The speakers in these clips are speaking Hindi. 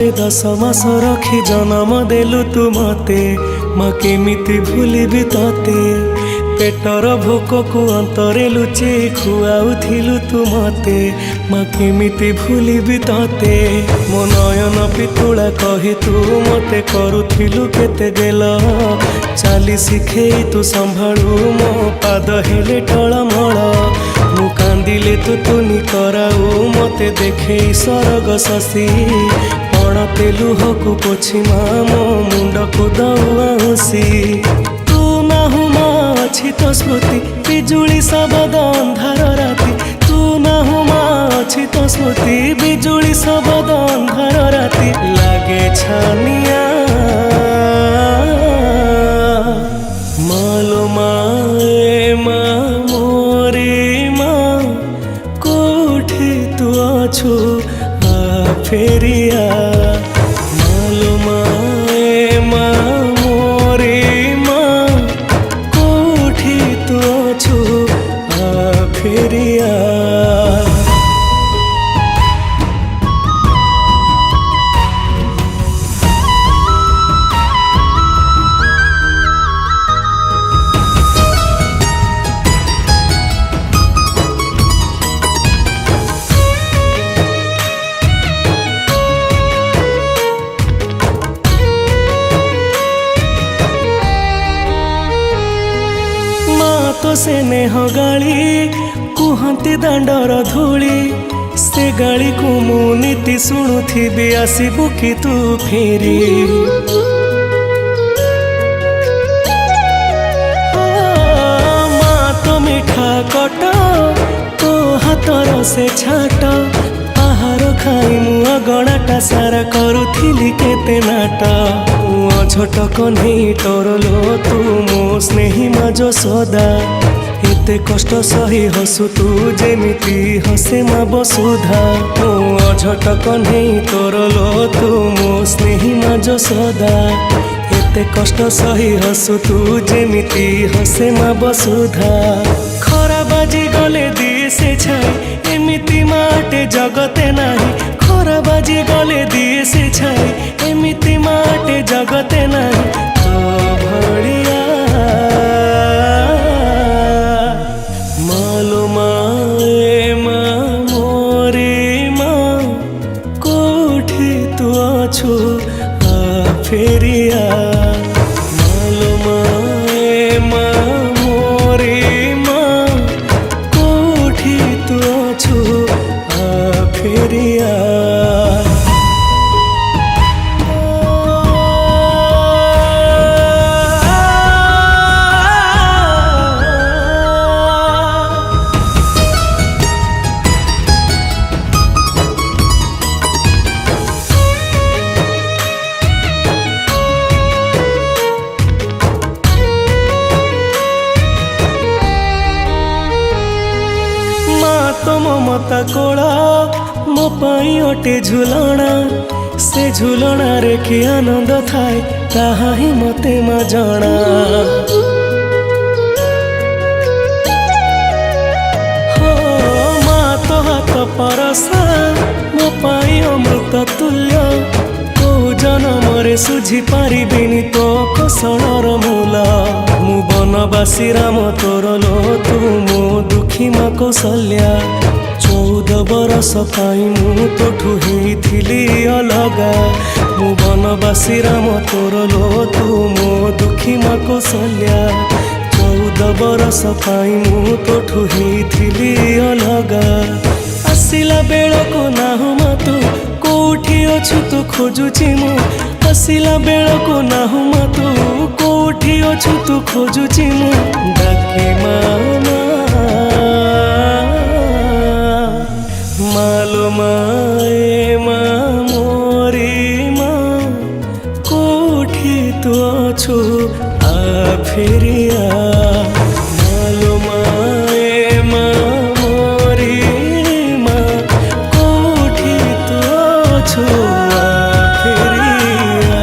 10 मास रखी जन्म देलु तू मते माँ केमिति भूलिबी तते पेटर भोक को अंतरे लुचे खुआउथिलु तू मते माँ केमिति भूलिबी तते मो नयन पितुला कही तू मते करुथिलु केते गेल चाली शिखेई तू संभाळु मो पाद हेले टळमळ मु कांदिले तू तुनी कराऊ मते देखे सरग शशि पणते लुहकु पोछि मो मुंड को दउसी तू नाहु मा अछि तो स्मृति बिजुली सबद अंधार राति तू नाहु मा अछि तो स्मृति बिजुली सबद अंधार राति लागे छानिया मालो माए मा मोरे मा कोठी तू अछु आ फेरिया मालो माए मा मोरे मा कोठी तू अछु आ फेरिया तो से नेह गाली कुहती दांडर धूली से गाली को मु नीति शुणुथी आसबु कि तू फेरी माँ तो मिठा कट तो हाथर से छाट आहार खाई मु अगणाटा सारा करुथिली केते नाट छोट कन्हई तोर लो तू मो स्नेही माजो सदा एते कष्ट सही हसु तू जेमिति हसे मा बसुधा मो छोट कन्हई तोर लो तू मो स्नेही माजो सदा एते कष्ट सही हसु तू जेमिति हसे मा बसुधा खरा बाजी गले दिए से छाई एमिति माटे जगते नाही खरा बाजी गले दिए से छाई एमिति माटे जगते नाही तो भड़िया मालो माए मा मोरे मा कोठी तू अछु आ फेरिया मालो माए मा मोरे मा कोठी तू अछु आ फेरिया तो ममता कोला मो पाई अटे झुलना से झुलना रे कि आनंद थाए ताहा ही मते मा जाना हो माँ तो हाथ परसा मो पाई अमृत तुल्य तो जन्म रे सुझी पारिबिनी तो कोसणर मूल मु बनवासी राम तोर लो तू मो दुखी मा कौशल्या 14 बरस पाई मु तोठू हेइथिली अलगा मु बनवासी राम तोर लो तू मो दुखी मा कौशल्या 14 बरस पाई मु तोठू हेइथिली अलगा आसिला बेल को नाहु मा तू कोठी अछु तू खोजुची मु आसिला बेल को नाहु मा तू कोठी अछु तू खोजुची मु डाकी मामा मालो माए मा मोरे मा कोठी तू अछु आ फेरिया मालो माए मा मोरे मा कोठी तू अछु आ फेरिया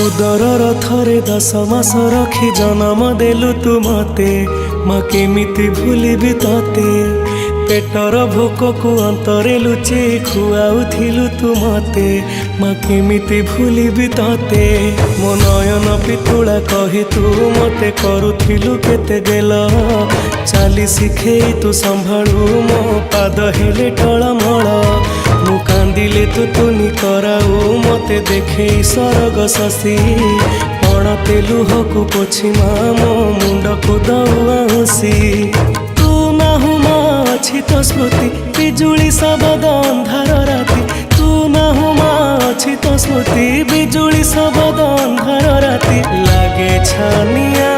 उदरर थरे 10 मास रखी जन्म देलु तू मते माँ केमिति भूलिबी तते पेटर भोक को अंतरे लुचे खुआउथिलु तू मते माँ केमिति भूलिबि तते मो नयन पितुला कही तू मते करुथिलु केते गेल चाली शिखेई तू संभाळू मो पाद हेले टळमळ मु कांदिले तू तुनी कराऊ मते देखे सरग शशि पणते लुहकु पोछि मो मुंड को दउआसी तू नाहु अछि तो स्मृति बिजुली सबद अंधार राति तू नाहु अछि तो स्मृति बिजुली सबद अंधार राति लागे छानिया